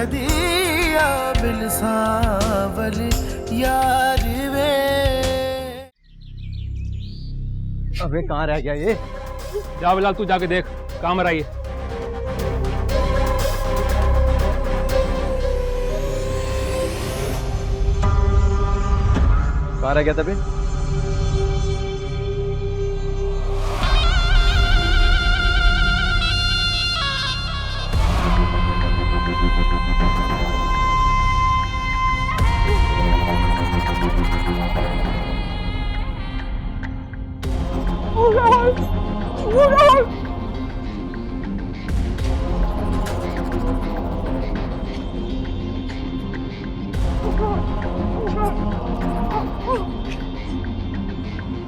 दिया बिलसावल यार वे। अबे कहाँ रह गया ये? जा बिलाल, तू जाके देख कहाँ मरा ये। कहाँ रह गया तभी?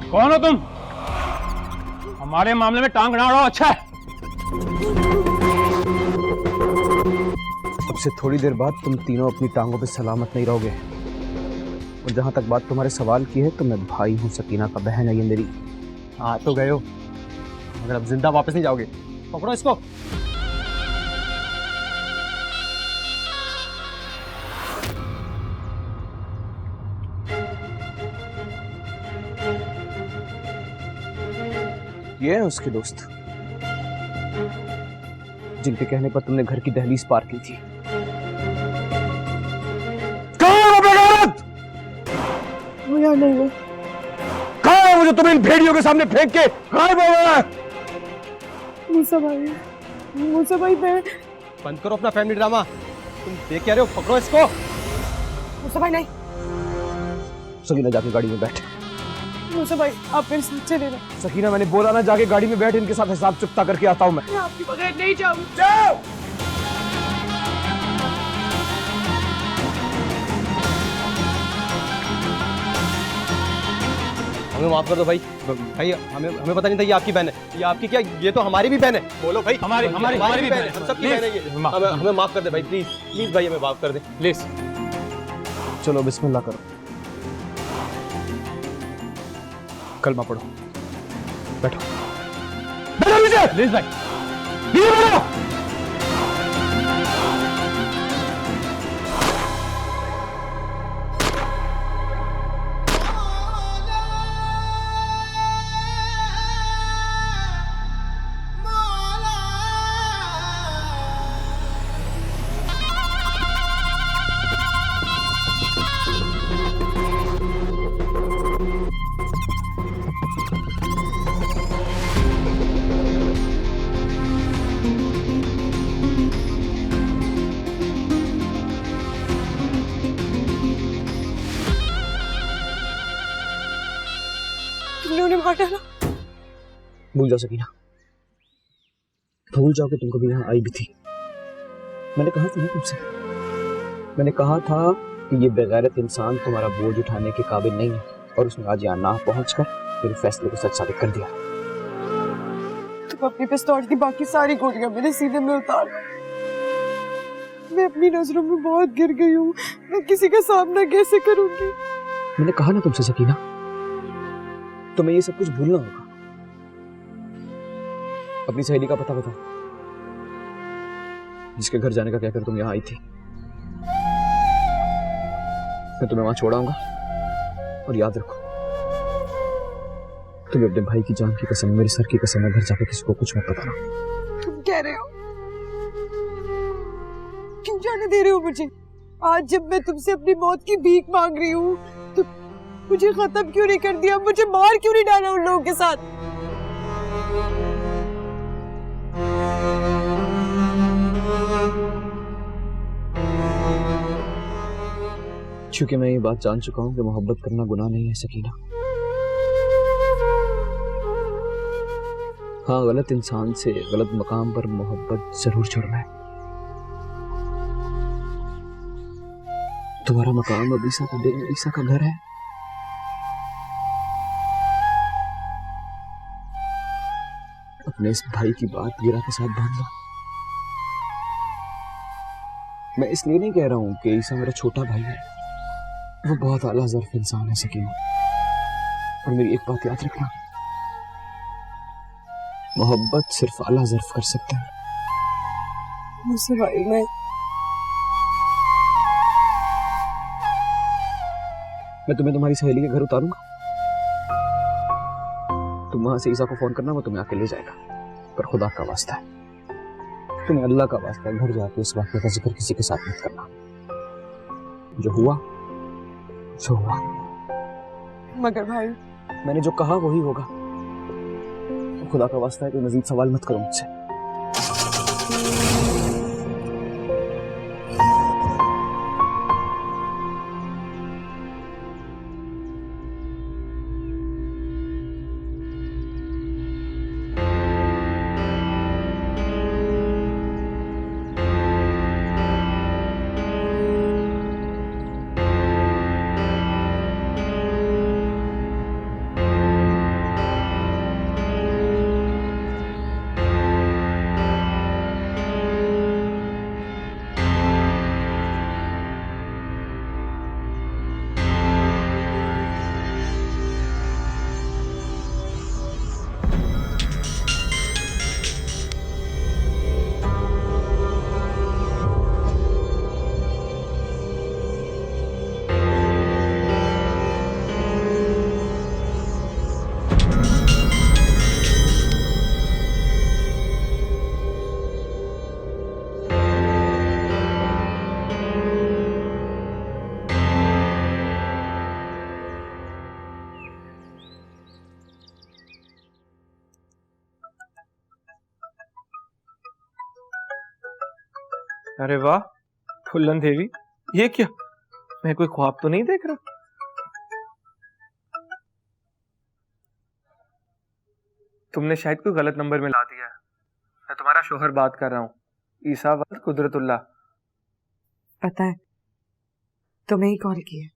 कौन हो तुम? हमारे मामले में टांग अड़ाओ, अच्छा है। अब से थोड़ी देर बाद तुम तीनों अपनी टांगों पे सलामत नहीं रहोगे। और जहां तक बात तुम्हारे सवाल की है तो मैं भाई हूं, सकीना का बहन है ये मेरी। हाँ तो गए हो, मगर अब जिंदा वापस नहीं जाओगे। पकड़ो इसको। ये है उसके दोस्त, जिनके कहने पर तुमने घर की दहलीज पार की थी। वो यहाँ नहीं है। कहाँ है मुझे तुम्हें इन भेड़ियों के सामने फेंक के गायब हो गया? मूसा भाई, मूसा भाई मैं। बंद करो अपना फैमिली ड्रामा। तुम देख क्या रहे हो? पकड़ो इसको। मूसा भाई नहीं। सकीना जाके गाड़ी में बैठ। मूसा भाई आप मेरे साथ चले ना। सकीना मैंने बोला ना, जाके गाड़ी में बैठ, इनके साथ हिसाब चुकता करके आता हूँ मैं। आपके बगैर नहीं जाऊँ। जाओ। हमें माफ कर दो भाई। भाई हमें पता नहीं था ये आपकी बहन है। ये आपकी क्या, ये तो हमारी भी बहन है। बोलो भाई। हमारी भी बहन है, हम सबकी बहन है ये। हमें माफ कर दे भाई, प्लीज प्लीज भाई, हमें माफ कर दे प्लीज। चलो बिस्मिल्लाह करो, कलमा पढ़ो। बैठो बैठो नीचे। प्लीज भाई, नीचे बैठो। तुमने उन्हें मार डाला। भूल जाओ सकीना, भूल जाओ कि तुम कभी यहाँ आई भी थी। मैंने कहा था ना तुमसे, मैंने कहा था कि ये बेगैरत इंसान तुम्हारा बोझ उठाने के काबिल नहीं है, और उसने आज यहाँ ना पहुंचकर मेरे फैसले को सच साबित कर दिया। तुम अपनी पिस्तौल की बाकी सारी गोलियां मेरे सीने में उतार। मैं अपनी नजरों में बहुत गिर गई हूँ। मैं किसी का सामना कैसे करूंगी? मैंने कहा ना तुमसे सकीना, तुम्हें ये सब कुछ भूलना होगा। अपनी सहेली का पता बताओ, जिसके घर जाने का कहकर तुम यहाँ आई थी। मैं तुम्हें वहां छोड़ाऊंगा, और याद रखो, तुम्हें अपने भाई की जान की कसम, मेरे सर की कसम है, घर जाकर किसी को कुछ मत बताना। तुम कह रहे हो? क्यों जाने दे रहे हो मुझे? आज जब मैं तुमसे अपनी मौत की भीख मांग रही हूँ तो मुझे खत्म क्यों नहीं कर दिया? मुझे मार क्यों नहीं डाला उन लोगों के साथ? क्योंकि मैं ये बात जान चुका हूं कि मोहब्बत करना गुनाह नहीं है सकीना। हाँ, गलत इंसान से गलत मकाम पर मोहब्बत जरूर जुर्म है। तुम्हारा मकाम अबीसा का दिल अबीसा का घर है। अपने इस भाई की बात गिरा के साथ बांध लो। मैं इसलिए नहीं कह रहा हूं कि ईसा मेरा छोटा भाई है, वो बहुत आला ज़र्फ इंसान है सकीना। और मेरी एक बात याद रखना, मोहब्बत सिर्फ आला ज़र्फ कर सकता है। मुझसे भाई मैं तुम्हें तुम्हारी सहेली के घर उतारूंगा। तुम वहां से ईसा को फोन करना, वो तुम्हें आके ले जाएगा। पर खुदा का वास्ता है, तुम्हें अल्लाह का वास्ता है, घर जाके इस वाक़े का जिक्र किसी के साथ मत करना। जो हुआ सो हुआ। मगर भाई, मैंने जो कहा वही होगा। तो खुदा का वास्ता है कोई मजीद सवाल मत करो मुझसे। अरे वाह, फुल अंधेरी, ये क्या? मैं कोई ख्वाब तो नहीं देख रहा? तुमने शायद कोई गलत नंबर में ला दिया है। मैं तुम्हारा शोहर बात कर रहा हूँ, ईसा वल्द कुदरतुल्लाह। पता है, तुम्हें ही कॉल किया।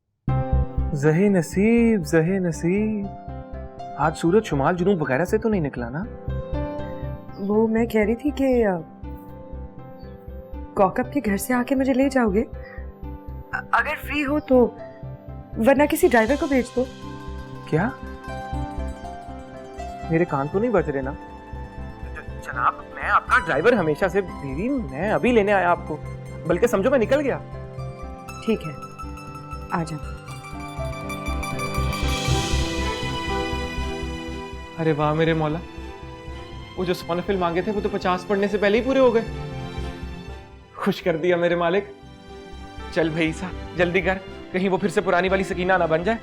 ज़हे नसीब, ज़हे नसीब। आज सूरज शुमाल जुनूब वगैरह से तो नहीं निकला ना? वो मैं कह रही थी कि कौकब के घर से आके मुझे ले जाओगे अगर फ्री हो तो, वरना किसी ड्राइवर को भेज दो। क्या? मेरे कान तो नहीं बज रहे ना? जनाब, मैं आपका ड्राइवर हमेशा से। बीवी, मैं अभी लेने आया आपको, बल्कि समझो मैं निकल गया। ठीक है, आ जाओ। अरे वाह मेरे मौला, वो जो 100 नफिल मांगे थे वो तो 50 पढ़ने से पहले ही पूरे हो गए। खुश कर दिया मेरे मालिक। चल भाई ईसा, जल्दी कर, कहीं वो फिर से पुरानी वाली सकीना ना बन जाए।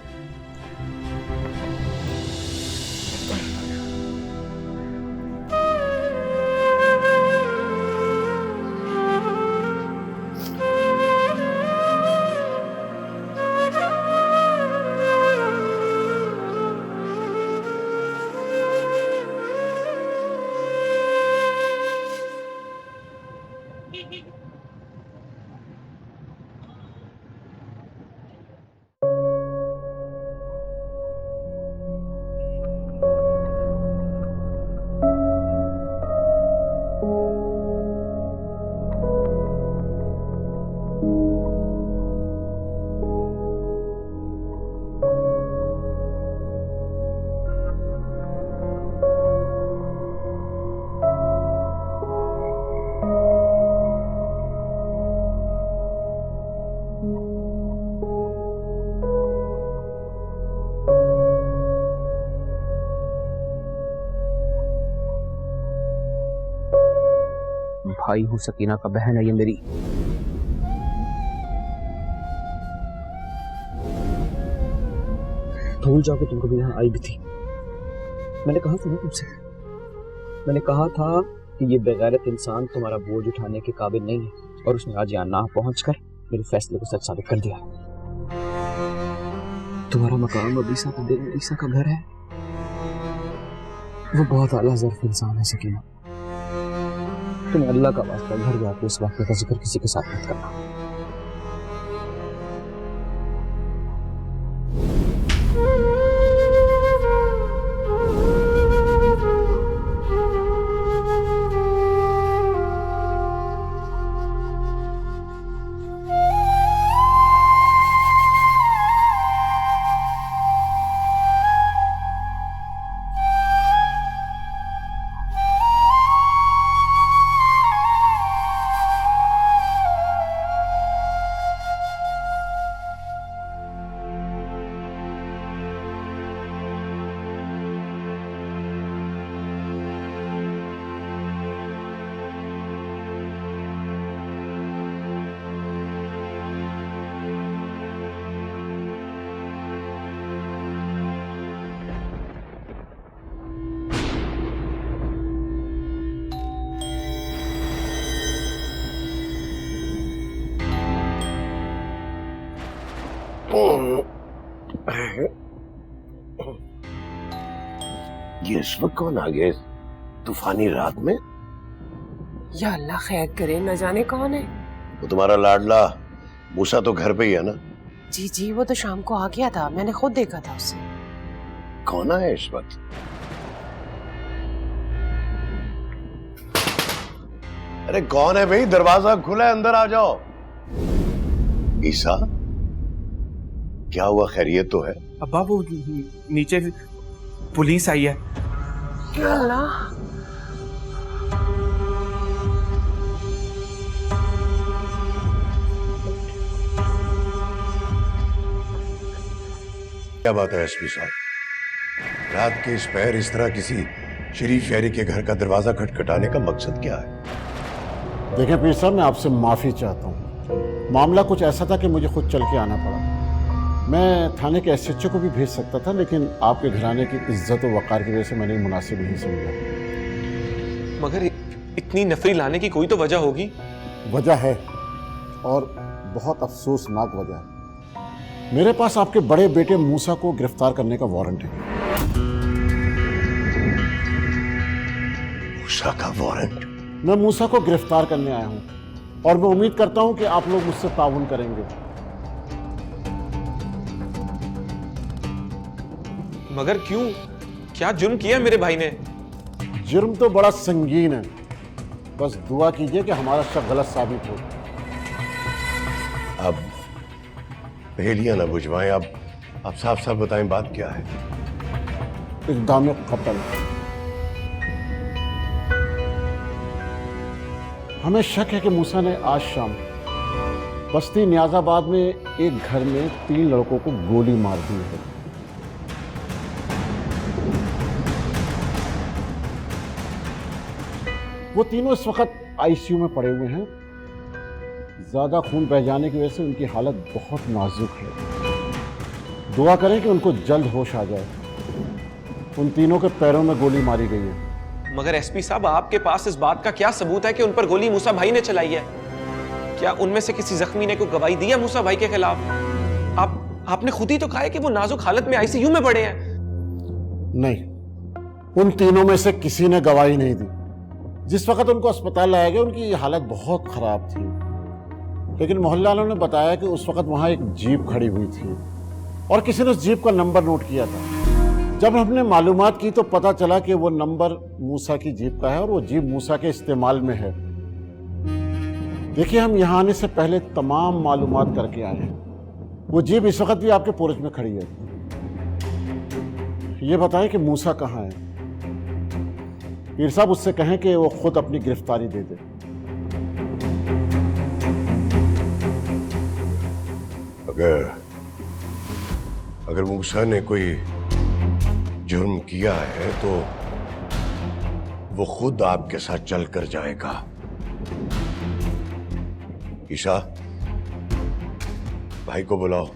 भाई हूँ, सकीना का बहन है ये मेरी। भूल जाओ कि तुम कभी यहाँ आई भी थी। मैंने कहा था ना तुमसे, मैंने कहा था कि ये बेगैरत इंसान तुम्हारा बोझ उठाने के काबिल नहीं है, और उसने आज यहाँ ना पहुंचकर मेरे फैसले को सच साबित कर दिया। तुम्हारा मकाम अब ईसा का दिल, ईसा का घर है। वो बहुत आला ज़र्फ इंसान है सकीना। तुम्हें अल्लाह का वास्ता घर जाके इस वाक़े का जिक्र किसी के साथ मत करना। ये इस वक्त कौन आ गया तूफानी रात में? या अल्लाह खैर करे, न जाने कौन है। वो तुम्हारा लाडला मूसा तो घर पे ही है ना? जी जी, वो तो शाम को आ गया था, मैंने खुद देखा था उसे। कौन है इस वक्त? अरे कौन है भाई? दरवाजा खुला है, अंदर आ जाओ। ईसा, क्या हुआ? खैरियत तो है? अब्बा वो नीचे पुलिस आई है। या अल्लाह, क्या बात है एसपी साहब? रात के इस पैर इस तरह किसी शरीफ शहरी के घर का दरवाजा खटखटाने का मकसद क्या है? देखें पीर साहब, मैं आपसे माफ़ी चाहता हूँ। मामला कुछ ऐसा था कि मुझे खुद चल के आना पड़ा। मैं थाने के एसएचओ को भी भेज सकता था, लेकिन आपके घराने की इज्जत और वक़ार की वजह से मैंने मुनासिब नहीं समझा। मगर इतनी नफरी लाने की कोई तो वजह होगी। वजह है, और बहुत अफसोसनाक वजह है। मेरे पास आपके बड़े बेटे मूसा को गिरफ्तार करने का वारंट है। मूसा का वारंट? मैं मूसा को गिरफ्तार करने आया हूँ, और मैं उम्मीद करता हूँ कि आप लोग मुझसे ताउन करेंगे। मगर क्यों? क्या जुर्म किया मेरे भाई ने? जुर्म तो बड़ा संगीन है, बस दुआ कीजिए कि हमारा शक गलत साबित हो। अब पहेलियां ना बुझवाएं, अब आप साफ साफ बताएं बात क्या है? इक़दाम कत्ल। हमें शक है कि मूसा ने आज शाम बस्ती न्याजाबाद में एक घर में 3 लड़कों को गोली मार दी है। वो तीनों इस वक्त आईसीयू में पड़े हुए हैं। ज्यादा खून बह जाने की वजह से उनकी हालत बहुत नाजुक है। दुआ करें कि उनको जल्द होश आ जाए। उन तीनों के पैरों में गोली मारी गई है। मगर एसपी साहब, आपके पास इस बात का क्या सबूत है कि उन पर गोली मूसा भाई ने चलाई है? क्या उनमें से किसी जख्मी ने कोई गवाही दी है मूसा भाई के खिलाफ? आपने खुद ही तो कहा है कि वो नाजुक हालत में आईसीयू में पड़े हैं। नहीं, उन तीनों में से किसी ने गवाही नहीं दी। जिस वक्त उनको अस्पताल लाया गया उनकी हालत बहुत खराब थी, लेकिन मोहल्ला वालों ने बताया कि उस वक्त वहां एक जीप खड़ी हुई थी और किसी ने उस जीप का नंबर नोट किया था। जब हमने मालूमात की तो पता चला कि वो नंबर मूसा की जीप का है और वो जीप मूसा के इस्तेमाल में है। देखिए, हम यहाँ आने से पहले तमाम मालूमात करके आए हैं। वो जीप इस वक्त भी आपके पोर्च में खड़ी है। ये बताएं कि मूसा कहाँ है? पीर साहब, उससे कहें कि वो खुद अपनी गिरफ्तारी दे दे। अगर मूसा ने कोई जुर्म किया है तो वो खुद आपके साथ चल कर जाएगा। ईशा, भाई को बुलाओ।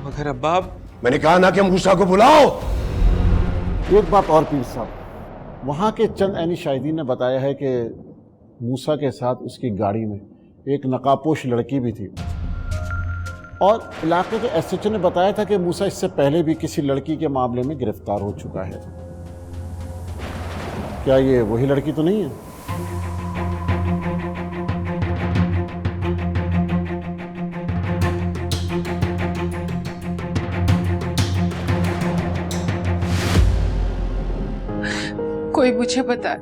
मगर अब्बा, मैंने कहा ना कि मूसा को बुलाओ। एक बात और पीर साहब, वहां के चंद ऐनी शाहिदीन ने बताया है कि मूसा के साथ उसकी गाड़ी में एक नकाबपोश लड़की भी थी, और इलाके के एसएचओ ने बताया था कि मूसा इससे पहले भी किसी लड़की के मामले में गिरफ्तार हो चुका है। क्या ये वही लड़की तो नहीं है? कोई मुझे बताए,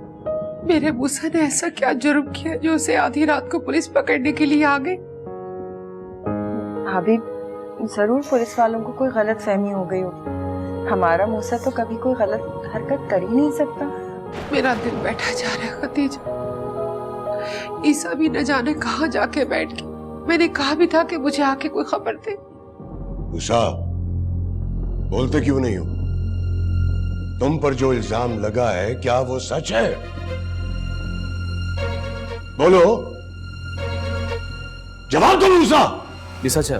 मेरे मूसा ने ऐसा क्या जुर्म किया जो उसे आधी रात को पुलिस पकड़ने के लिए आ गई? भाभी, जरूर पुलिस वालों को कोई गलत फहमी हो गई होगी। हमारा मूसा तो कभी कोई गलत हरकत कर ही नहीं सकता। मेरा दिल बैठा जा रहा है खतीजा। ईसा भी न जाने कहाँ जाके बैठ गई। मैंने कहा भी था कि मुझे आके कोई खबर दे। उषा, बोलते क्यों नहीं हो? तुम पर जो इल्जाम लगा है क्या वो सच है? बोलो, जवाब दो मूसा। ये सच है।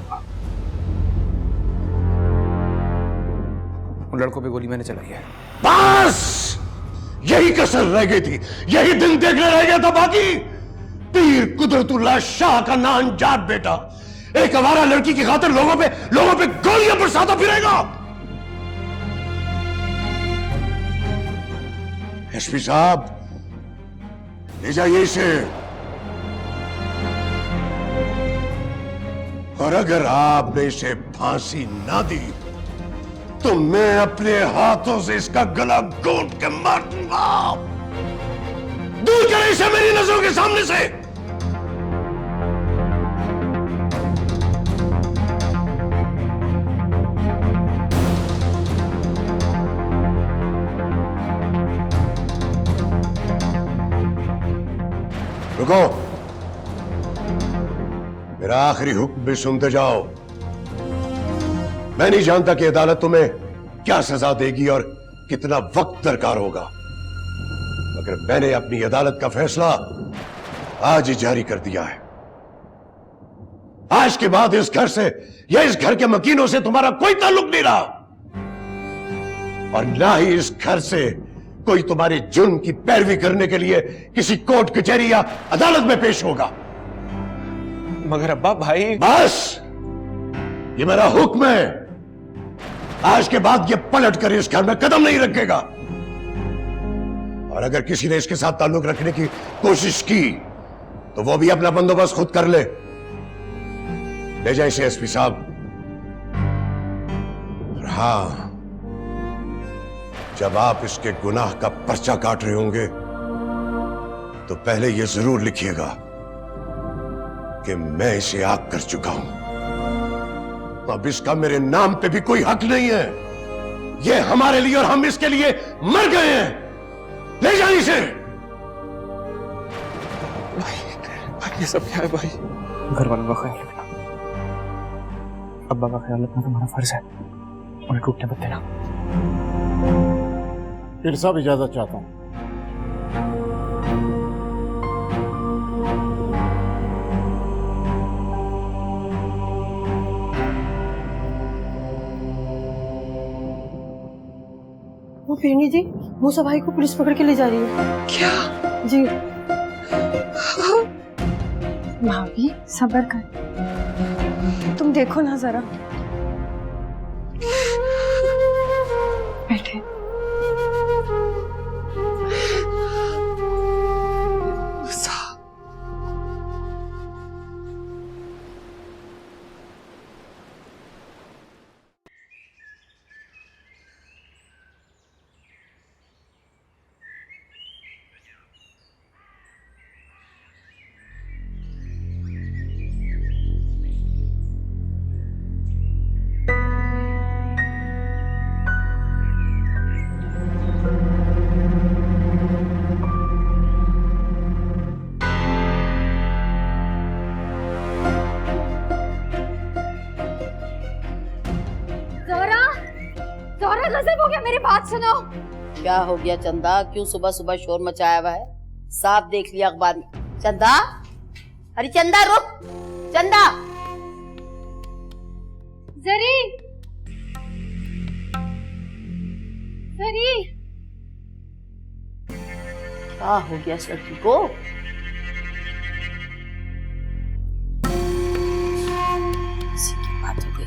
उन लड़कों पे गोली मैंने चलाई है। बस यही कसर रह गई थी, यही दिन देखने रह गया था। बाकी तीर कुदरतुल्लाह शाह का नाम जात बेटा एक आवारा लड़की की खातिर लोगों पे गोलियां बरसाता फिरेगा? एसपी साहब, ले जाइए इसे। और अगर आपने इसे फांसी ना दी तो मैं अपने हाथों से इसका गला घोंट के मार दूंगा। दूर करें इसे मेरी नजरों के सामने से। रुको, मेरा आखिरी हुक्म भी सुनते जाओ। मैं नहीं जानता कि अदालत तुम्हें क्या सजा देगी और कितना वक्त दरकार होगा, मगर मैंने अपनी अदालत का फैसला आज ही जारी कर दिया है। आज के बाद इस घर से या इस घर के मकीनों से तुम्हारा कोई ताल्लुक नहीं रहा, और ना ही इस घर से कोई तुम्हारे जुर्म की पैरवी करने के लिए किसी कोर्ट कचहरी या अदालत में पेश होगा। मगर अब्बा भाई। बस, ये मेरा हुक्म है। आज के बाद ये पलट कर इस घर में कदम नहीं रखेगा, और अगर किसी ने इसके साथ ताल्लुक रखने की कोशिश की तो वो भी अपना बंदोबस्त खुद कर ले जाए इसे एसपी साहब। और हां, जब आप इसके गुनाह का पर्चा काट रहे होंगे तो पहले यह जरूर लिखिएगा कि मैं इसे आग कर चुका हूं। अब इसका मेरे नाम पे भी कोई हक नहीं है। यह हमारे लिए और हम इसके लिए मर गए हैं। ले जाइए इसे। भाई ये सब क्या है भाई? घर वालों का ख्याल रखना, अब्बा का ख्याल रखना तुम्हारा फर्ज है। उन्हें टूटने मत देना। फिर साहब इजाजत चाहता हूं। वो पीनी जी, मूसा भाई को पुलिस पकड़ के ले जा रही है। क्या? जी। भाभी सब्र कर, तुम देखो ना जरा। बैठे। गजब हो गया, मेरी बात सुनो। क्या हो गया चंदा? क्यों सुबह सुबह शोर मचाया हुआ है? साफ देख लिया अखबार में। चंदा, अरे चंदा रुक। चंदा, जरी, जरी, क्या हो गया इस लड़की को? किसी की बात हो गई।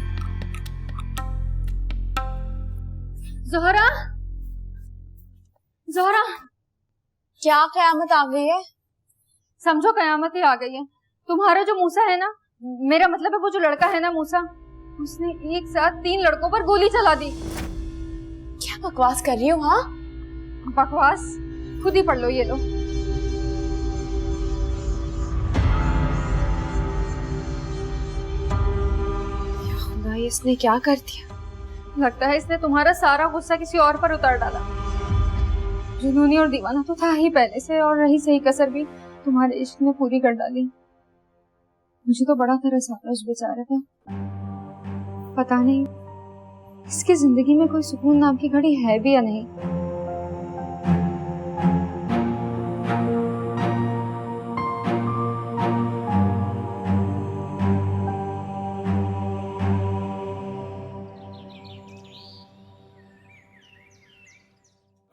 ज़ोहरा, ज़ोहरा, क्या कयामत आ गई है? समझो कयामत ही आ गई है। तुम्हारा जो मूसा है ना, मेरा मतलब है वो जो लड़का है ना मूसा, उसने एक साथ 3 लड़कों पर गोली चला दी। क्या बकवास कर रही हो? हाँ बकवास खुद ही पढ़ लो, ये लो। खुदा, इसने क्या कर दिया? लगता है इसने तुम्हारा सारा गुस्सा किसी और पर उतार डाला। जुनूनी और दीवाना तो था ही पहले से, और रही सही कसर भी तुम्हारे इश्क में पूरी कर डाली। मुझे तो बड़ा तरस आता उस बेचारे पर। पता नहीं इसकी जिंदगी में कोई सुकून नाम की घड़ी है भी या नहीं।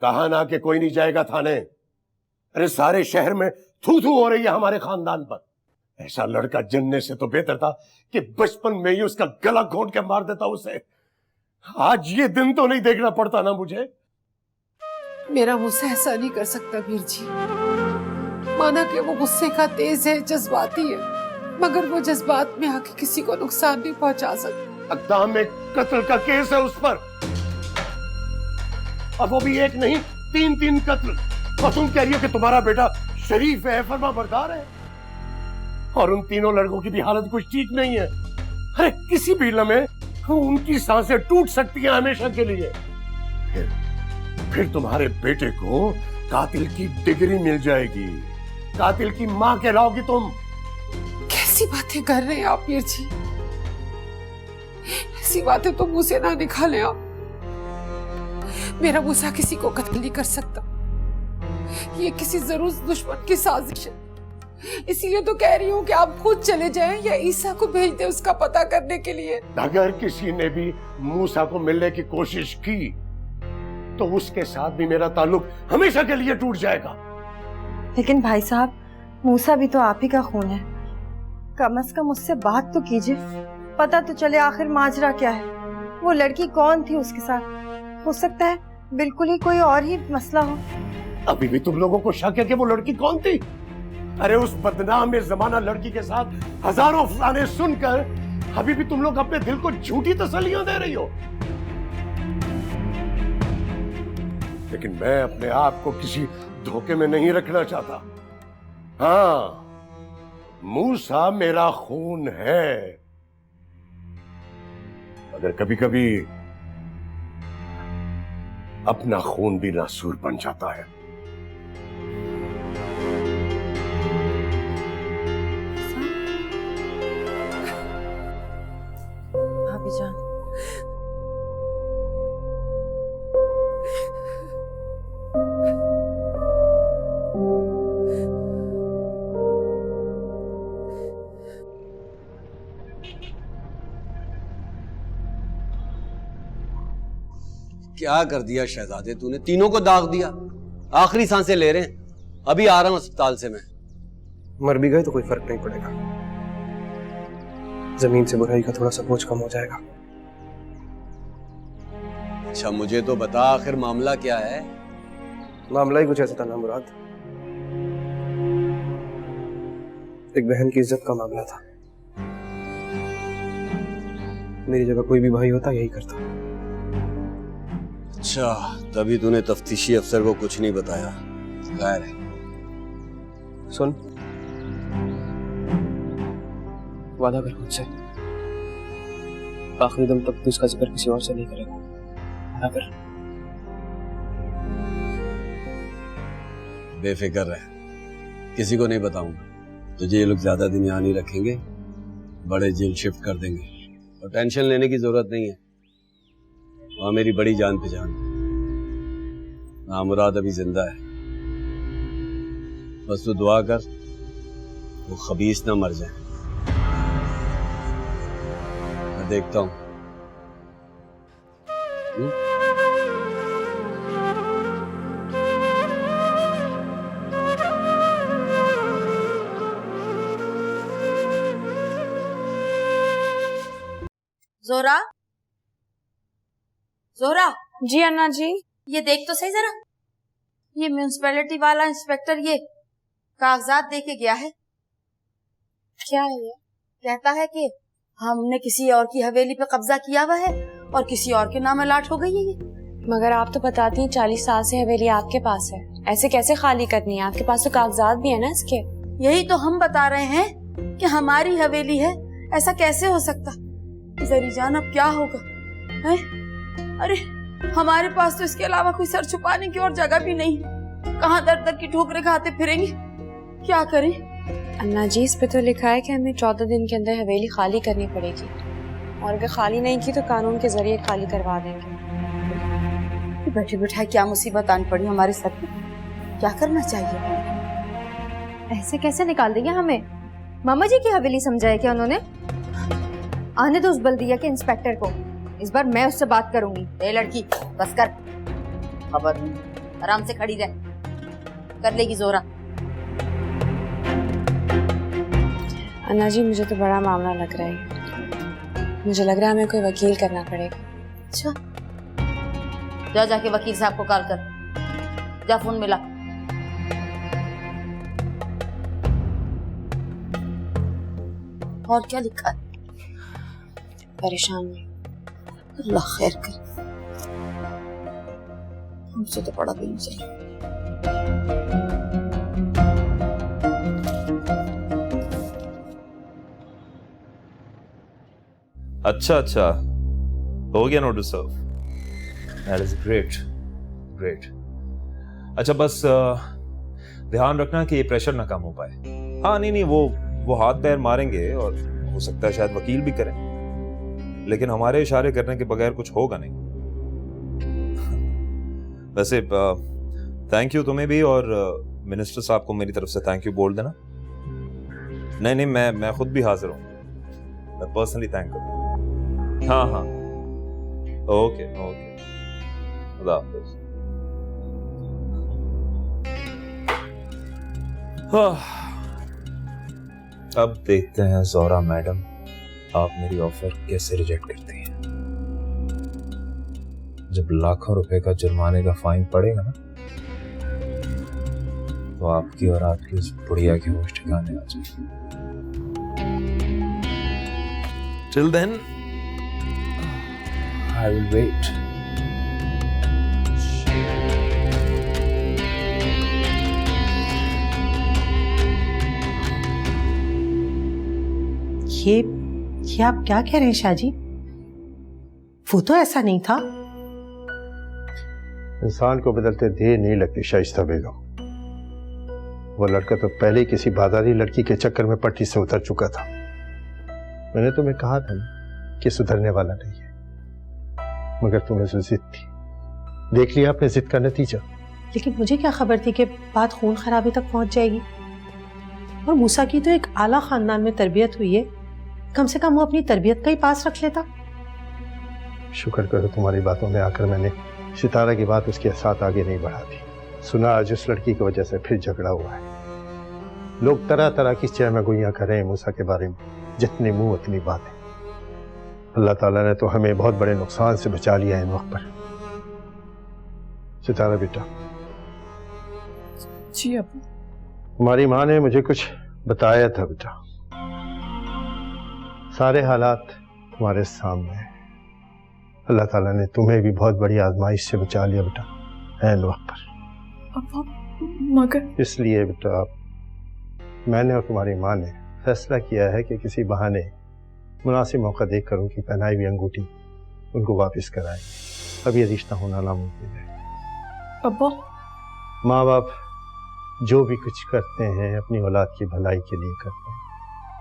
कहा ना कि कोई नहीं जाएगा थाने। अरे सारे शहर में थू थू हो रही है हमारे खानदान पर। ऐसा लड़का जन्ने से तो बेहतर था कि बचपन में ही उसका गला घोंट के मार देता उसे। आज ये दिन तो नहीं देखना पड़ता ना मुझे। मेरा मुझसे ऐसा नहीं कर सकता वीर जी। माना कि वो गुस्से का तेज है, जज्बाती है, मगर वो जज्बात में आके किसी को नुकसान नहीं पहुंचा सकता। अक़दाम में कत्ल का केस है उस पर, और वो भी एक नहीं 3 कत्ल। और तुम कह रही हो कि तुम्हारा बेटा शरीफ है, फर्माबरदार है, और उन तीनों लड़कों की भी हालत कुछ ठीक नहीं है। अरे किसी भी लम्हे उनकी सांसें टूट सकती हैं हमेशा के लिए। फिर तुम्हारे बेटे को कातिल की डिग्री मिल जाएगी, कातिल की मां कहलाओगी तुम। कैसी बातें कर रहे हैं आप वीर जी? ऐसी बातें तो मुंह से ना निकालें आप। मेरा मूसा किसी को कत्ल नहीं कर सकता। ये किसी जरूर दुश्मन की साजिश है। इसीलिए तो कह रही हूँ कि आप खुद चले जाएं या ईसा को भेज दें उसका पता करने के लिए। अगर किसी ने भी मूसा को मिलने की कोशिश की तो उसके साथ भी मेरा ताल्लुक हमेशा के लिए टूट जाएगा। लेकिन भाई साहब, मूसा भी तो आप ही का खून है। कम से कम उससे बात तो कीजिए, पता तो चले आखिर माजरा क्या है। वो लड़की कौन थी उसके साथ? हो सकता है बिल्कुल ही कोई और ही मसला हो। अभी भी तुम लोगों को शक है कि वो लड़की कौन थी? अरे उस बदनाम में जमाना लड़की के साथ हजारों अफसाने सुनकर अभी भी तुम लोग अपने दिल को झूठी तसल्लियां दे रही हो। लेकिन मैं अपने आप को किसी धोखे में नहीं रखना चाहता। हाँ, मूसा मेरा खून है, मगर कभी कभी अपना खून भी नासूर बन जाता है। भाभी जान, क्या कर दिया शहजादे तूने? तीनों को दाग दिया। आखिरी सांसें ले रहे हैं। अभी आ रहा हूं अस्पताल से मैं। मर भी गए तो कोई फर्क नहीं पड़ेगा। जमीन से बुराई का थोड़ा सा बोझ कम हो जाएगा। अच्छा मुझे तो बता, आखिर मामला क्या है? मामला ही कुछ ऐसा था ना मुराद, एक बहन की इज्जत का मामला था। मेरी जगह कोई भी भाई होता यही करता। अच्छा, तभी तूने तफ्तीशी अफसर को कुछ नहीं बताया। खैर है। सुन, वादा कर मुझसे, आखिरी दम तक तू इसका जिक्र किसी और से नहीं करेगा। वादा कर। बेफिक्र रह, किसी को नहीं बताऊंगा। तुझे ये लोग ज्यादा दिन यहाँ नहीं रखेंगे, बड़े जेल शिफ्ट कर देंगे। और टेंशन लेने की जरूरत नहीं है, वहां मेरी बड़ी जान पहचान। नामुराद अभी जिंदा है, बस तू दुआ कर वो खबीस ना मर जाए। मैं देखता हूं। जोरा, जोरा। जी अन्ना जी। ये देख तो सही जरा, ये म्यूनिसिपैलिटी वाला इंस्पेक्टर ये कागजात दे के गया है। क्या है ये? कहता है कि हमने किसी और की हवेली पे कब्जा किया हुआ है और किसी और के नाम अलाट हो गई है ये। मगर आप तो बताती हैं 40 साल से हवेली आपके पास है, ऐसे कैसे खाली करनी है? आपके पास तो कागजात भी है ना इसके। यही तो हम बता रहे हैं कि हमारी हवेली है, ऐसा कैसे हो सकता? जरी जान अब क्या होगा है? अरे हमारे पास तो इसके अलावा कोई सर छुपाने की और जगह भी नहीं। कहाँ दर दर की ठोकरें खाते फिरेंगे, क्या करें? अन्ना जी, इस पे तो लिखा है कि हमें 14 दिन के अंदर हवेली खाली करनी पड़ेगी, और अगर खाली नहीं की तो कानून के जरिए खाली करवा देंगे। बैठे बैठाए क्या मुसीबत आन पड़ी हमारे सर पे, क्या करना चाहिए? ऐसे कैसे निकाल देंगे हमें? मामा जी की हवेली समझा है क्या उन्होंने? आने दो उस बल्दिया के इंस्पेक्टर को, इस बार मैं उससे बात करूंगी। ए लड़की बस कर, खबर आराम से खड़ी रह, कर लेगी जोरा। अन्ना जी मुझे तो बड़ा मामला लग रहा है। मुझे लग रहा है हमें कोई वकील करना पड़ेगा। अच्छा, जा जाके वकील साहब को कॉल कर, जा फोन मिला। और क्या लिखा है? परेशान नहीं। अल्लाह खैर कर, हमसे तो पड़ा भी नहीं चाहिए। अच्छा, हो गया notice serve. That is great, great. अच्छा, बस ध्यान रखना कि ये प्रेशर ना कम हो पाए। हाँ, नहीं, वो हाथ पैर मारेंगे और हो सकता है शायद वकील भी करें, लेकिन हमारे इशारे करने के बगैर कुछ होगा नहीं। वैसे थैंक यू तुम्हें भी, और मिनिस्टर साहब को मेरी तरफ से थैंक यू बोल देना। नहीं, मैं खुद भी हाजिर हूँ, मैं पर्सनली थैंक करूँ। हाँ, ओके, खुदा हाफिज़। अब देखते हैं ज़ोहरा मैडम आप मेरी ऑफर कैसे रिजेक्ट करती हैं। जब लाखों रुपए का जुर्माने का फाइन पड़ेगा ना, तो आपकी और आपकी उस बुढ़िया की होश ठिकाने आ जाएगी। Till then, I will wait. ये आप क्या कह रहे हैं शाहजी? वो तो ऐसा नहीं था। इंसान को बदलते देर नहीं लगती शाइस्ता बेगम। वो लड़का तो पहले ही किसी बाजारी लड़की के चक्कर में पट्टी से उतर चुका था। मैंने तुम्हें कहा था ना कि सुधरने वाला नहीं है, मगर तुम्हें जो जिद थी, देख लिया आपने जिद का नतीजा। लेकिन मुझे क्या खबर थी कि बात खून खराबे तक पहुंच जाएगी। और मूसा की तो एक आला खानदान में तरबियत हुई है, कम से कम वो अपनी तरबियत का ही पास रख लेता। शुक्र करो तुम्हारी बातों में आकर मैंने सितारा की बात उसके साथ आगे नहीं बढ़ा दी। सुना आज उस लड़की की वजह से फिर झगड़ा हुआ है। लोग तरह तरह की चहमगोइयां कर रहे हैं मूसा के बारे में, जितने मुंह उतनी बातें। अल्लाह ताला ने तो हमें बहुत बड़े नुकसान से बचा लिया इन वक्त पर। सितारा बेटा। जी अब्बू। तुम्हारी माँ ने मुझे कुछ बताया था बेटा। सारे हालात तुम्हारे सामने हैं। अल्लाह ताला ने तुम्हें भी बहुत बड़ी आजमाइश से बचा लिया बेटा, ऐन वक्त पर। मगर इसलिए बेटा मैंने और तुम्हारी माँ ने फैसला किया है कि किसी बहाने मुनासिब मौका देखकर उनकी पहनाई हुई अंगूठी उनको वापस कराएं। अब ये रिश्ता होना नामुमकिन है। अब्बा, माँ बाप जो भी कुछ करते हैं अपनी औलाद की भलाई के लिए करते हैं,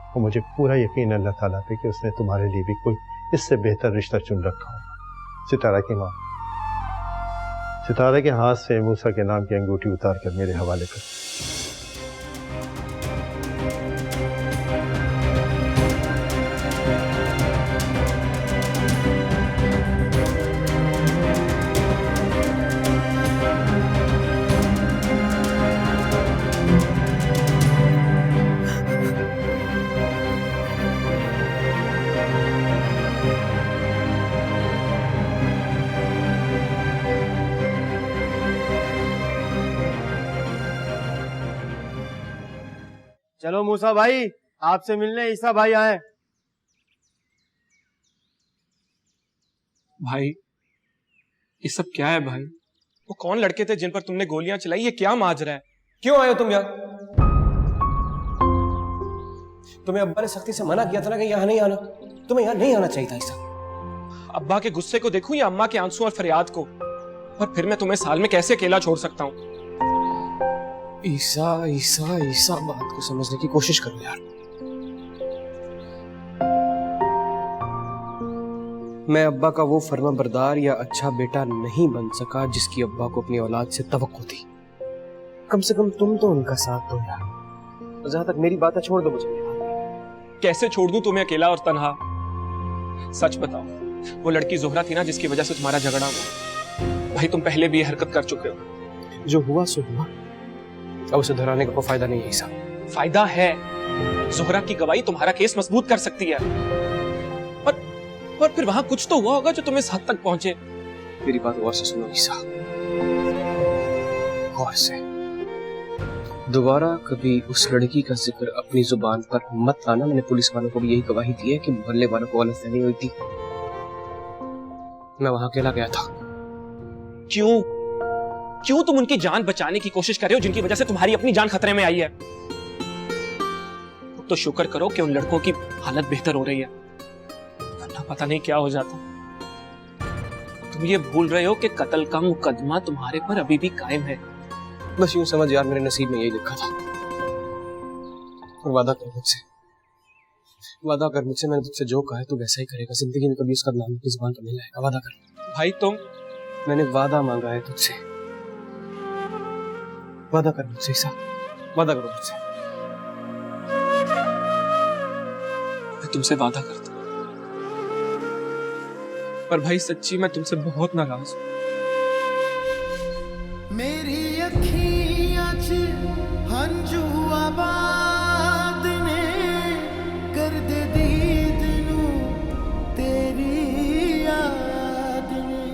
और मुझे पूरा यकीन अल्लाह ताला पे कि उसने तुम्हारे लिए भी कोई इससे बेहतर रिश्ता चुन रखा होगा। सितारा की माँ, सितारा के हाथ से मूसा के नाम की अंगूठी उतार कर मेरे हवाले कर। चलो मूसा भाई, आपसे मिलने ईसा भाई आए। भाई ये सब क्या है भाई? वो कौन लड़के थे जिन पर तुमने गोलियां चलाई? ये क्या माजरा है? क्यों आए हो तुम यहाँ? तुम्हें अब्बा ने सख्ती से मना किया था ना कि यहाँ नहीं आना। तुम्हें यहाँ नहीं आना चाहिए था ईसा। अब्बा के गुस्से को देखूं या अम्मा के आंसू और फरियाद को? और फिर मैं तुम्हें साल में कैसे अकेला छोड़ सकता हूँ? ईसा ईसा ईसा, बात को समझने की कोशिश करो यार। मैं अब्बा का वो फर्माबरदार या अच्छा बेटा नहीं बन सका जिसकी अब्बा को अपनी औलाद से तवक्को थी। कम से कम तुम तो उनका साथ दो यार। जहां तक मेरी बात है, छोड़ दो मुझे। कैसे छोड़ दूं तुम्हें अकेला और तन्हा? सच बताओ, वो लड़की जोहरा थी ना जिसकी वजह से तुम्हारा झगड़ा हुआ? भाई तुम पहले भी ये हरकत कर चुके हो। जो हुआ सो हुआ, अब उसे दोहराने का कोई फायदा नहीं है ईसा। फायदा है। जोहरा की गवाही तुम्हारा केस मजबूत कर सकती है। पर फिर वहां कुछ तो हुआ होगा जो तुम इस हद तक पहुंचे। मेरी बात गौर से सुनो ईसा, गौर से। दोबारा कभी उस लड़की का जिक्र अपनी जुबान पर मत लाना। मैंने पुलिस वालों को भी यही गवाही दी है कि मोहल्ले वालों को गलतफहमी हुई थी। मैं वहां अकेला गया था। क्यों तुम उनकी जान बचाने की कोशिश कर रहे हो जिनकी वजह से तुम्हारी अपनी जान खतरे में आई है? तो शुक्र करो कि उन लड़कों की हालत बेहतर हो रही है, वरना पता नहीं क्या हो जाता। तुम ये भूल रहे हो कि कत्ल का मुकदमा तुम्हारे पर अभी भी कायम है। बस यूं समझ यार, मेरे नसीब में यही लिखा था। और वादा कर मुझसे, वादा कर मुझसे, मैंने तुझसे जो कहा है तू वैसा ही करेगा। जिंदगी में कभी उसका नाम अपनी जुबान पर नहीं लाएगा। वादा कर भाई। मैंने वादा मांगा है तुझसे, वादा कर मुझसे ईसा, वादा करो मुझसे। मैं तुमसे वादा करता हूं, पर भाई सच्ची मैं तुमसे बहुत नाराज हूं। मेरी अखियां च हंझू आबाद ने कर दे दीद नू तेरी याद ने।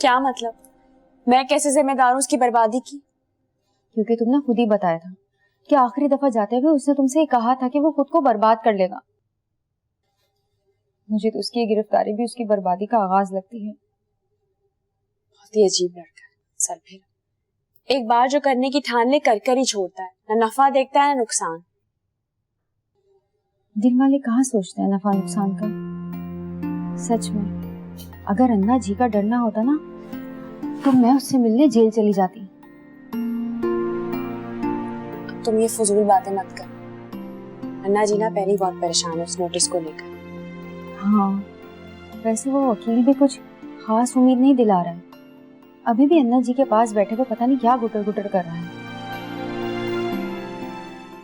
क्या मतलब? मैं कैसे जिम्मेदार हूँ उसकी बर्बादी की? क्योंकि तुमने खुद ही बताया था कि आखिरी दफा जाते हुए उसने तुमसे कहा था कि वो खुद को बर्बाद कर लेगा। मुझे तो उसकी गिरफ्तारी भी उसकी बर्बादी का आगाज लगती है। बहुत ही अजीब लड़का है, सरफिर। एक बार जो करने की ठान ले कर ही छोड़ता है, ना नफा देखता है ना नुकसान। दिल वाले कहाँ सोचते हैं नफा नुकसान का। सच में अगर अन्ना जी का डर ना होता ना तो मैं उससे मिलने जेल चली जाती। तुम ये फजूल बातें मत कर। अन्ना जी ना पहले ही बहुत परेशान है उस नोटिस को लेकर। हाँ, वैसे वो वकील भी कुछ खास उम्मीद नहीं दिला रहा है। अभी भी अन्ना जी के पास बैठे हुए पता नहीं क्या गुटर गुटर कर रहा है।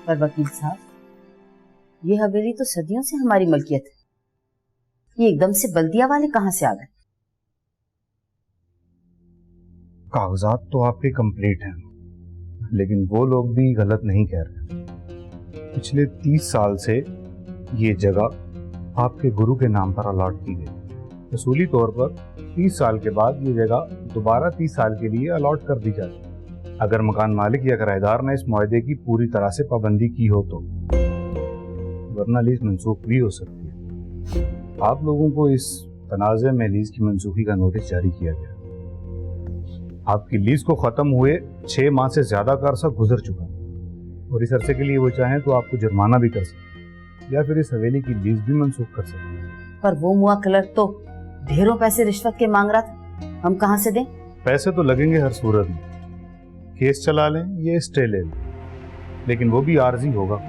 पर वकील साहब, ये हवेली तो सदियों से हमारी मलकियत है, ये एकदम से बल्दिया वाले कहाँ से आ गए? कागजात तो आपके कंप्लीट हैं, लेकिन वो लोग भी गलत नहीं कह रहे। पिछले 30 साल से ये जगह आपके गुरु के नाम पर अलॉट की गई। असूली तौर पर 30 साल के बाद ये जगह दोबारा 30 साल के लिए अलॉट कर दी जाती, अगर मकान मालिक या किराएदार ने इस मुआहदे की पूरी तरह से पाबंदी की हो तो, वरना लीज मंसूख भी हो सकती है। आप लोगों को इस तनाज़े में लीज की मंसूखी का नोटिस जारी किया गया। आपकी लीज को खत्म हुए 6 माह से ज्यादा का अरसा गुजर चुका है और इस अरसे के लिए वो चाहें तो आपको जुर्माना भी कर सकते या फिर इस हवेली की लीज भी मंसूख कर सकते। पर वो मुआ क्लर्क तो ढेरों पैसे रिश्वत के मांग रहा था, हम कहाँ से दें? पैसे तो लगेंगे हर सूरत में, केस चला लें ये स्टे ले लें, लेकिन वो भी आर्जी होगा।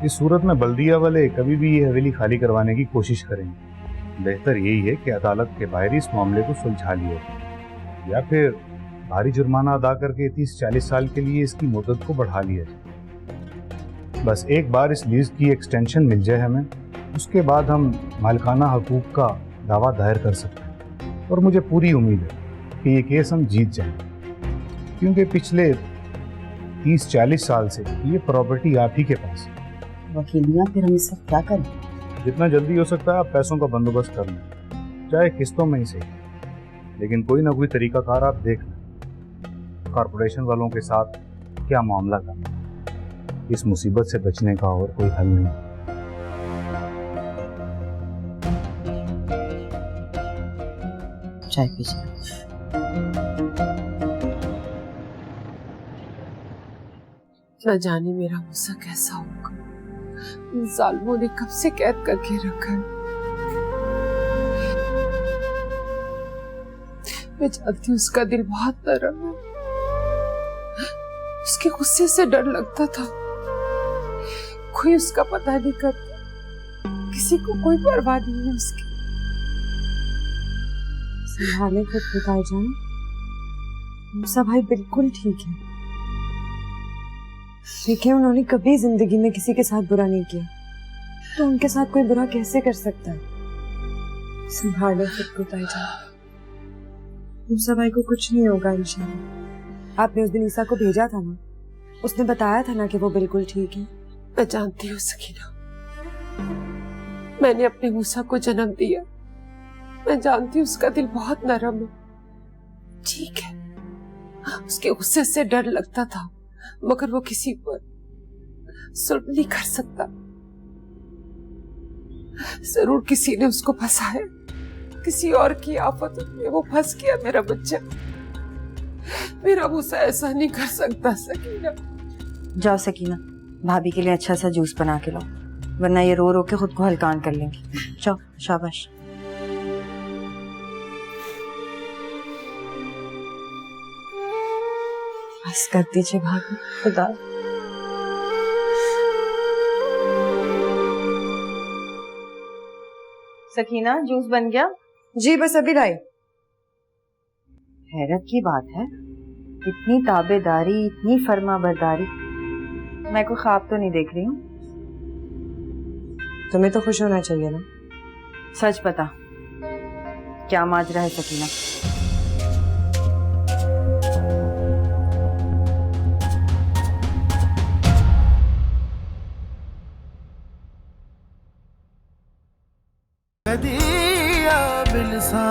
इस सूरत में बल्दिया वाले कभी भी ये हवेली खाली करवाने की कोशिश करेंगे। बेहतर यही है कि अदालत के बाहर इस मामले को सुलझा लिया या फिर भारी जुर्माना अदा करके 30-40 साल के लिए इसकी मुद्दत को बढ़ा लिया जाए। बस एक बार इस लीज की एक्सटेंशन मिल जाए हमें, उसके बाद हम मालिकाना हकूक का दावा दायर कर सकते हैं। और मुझे पूरी उम्मीद है कि ये केस हम जीत जाएंगे, क्योंकि पिछले 30-40 साल से ये प्रॉपर्टी आप ही के पास है। वकील मियां, फिर हम इस वक्त क्या करें? जितना जल्दी हो सकता है आप पैसों का बंदोबस्त कर लें, चाहे किस्तों में ही सही, लेकिन कोई ना कोई तरीकाकार आप देख लें। कॉरपोरेशन वालों के साथ क्या मामला करना, इस मुसीबत से बचने का और कोई हल नहीं। चाय पीजिए। न जाने मेरा गुस्सा कैसा होगा। इन जालिमों ने कब से कैद करके रखा है। मैं जानती हूँ उसका दिल बहुत नरम है, उसके गुस्से से डर लगता था। कोई उसका पता नहीं करता, किसी को कोई परवाह नहीं है उसकी। संभाले खुद बताए जान, मूसा भाई बिल्कुल ठीक है। देखिए, उन्होंने कभी जिंदगी में किसी के साथ बुरा नहीं किया, तो उनके साथ कोई बुरा कैसे कर सकता है। संभाले खुद बताए जान, मूसा भाई को कुछ नहीं होगा इंशाल्लाह। आपने उस दिन ईसा को भेजा था ना, उसने बताया था ना कि वो बिल्कुल ठीक है। मैं जानती हूँ सकीना, मैंने अपने मूसा को जन्म दिया। मैं जानती हूँ उसका दिल बहुत नरम है। ठीक है, उसके गुस्से से डर लगता था, मगर वो किसी पर जुल्म नहीं कर सकता। जरूर किसी ने उसको फंसाया, किसी और की आफत में वो फंस गया। मेरा बच्चा, मेरा मूसा ऐसा नहीं कर सकता सकीना। जाओ सकीना, भाभी के लिए अच्छा सा जूस बना के लाओ, वरना ये रो रो के खुद को हल्कान कर लेंगी। जाओ, शाबाश। बस कर दीजिए भाभी, खुदा। सकीना, जूस बन गया? जी बस अभी लाई। हैरत की बात है, इतनी ताबेदारी, इतनी फर्माबरदारी। मैं कोई ख्वाब तो नहीं देख रही हूँ? तुम्हें तो खुश होना चाहिए ना। सच बता, क्या माजरा है सकीना? दिया बिलसा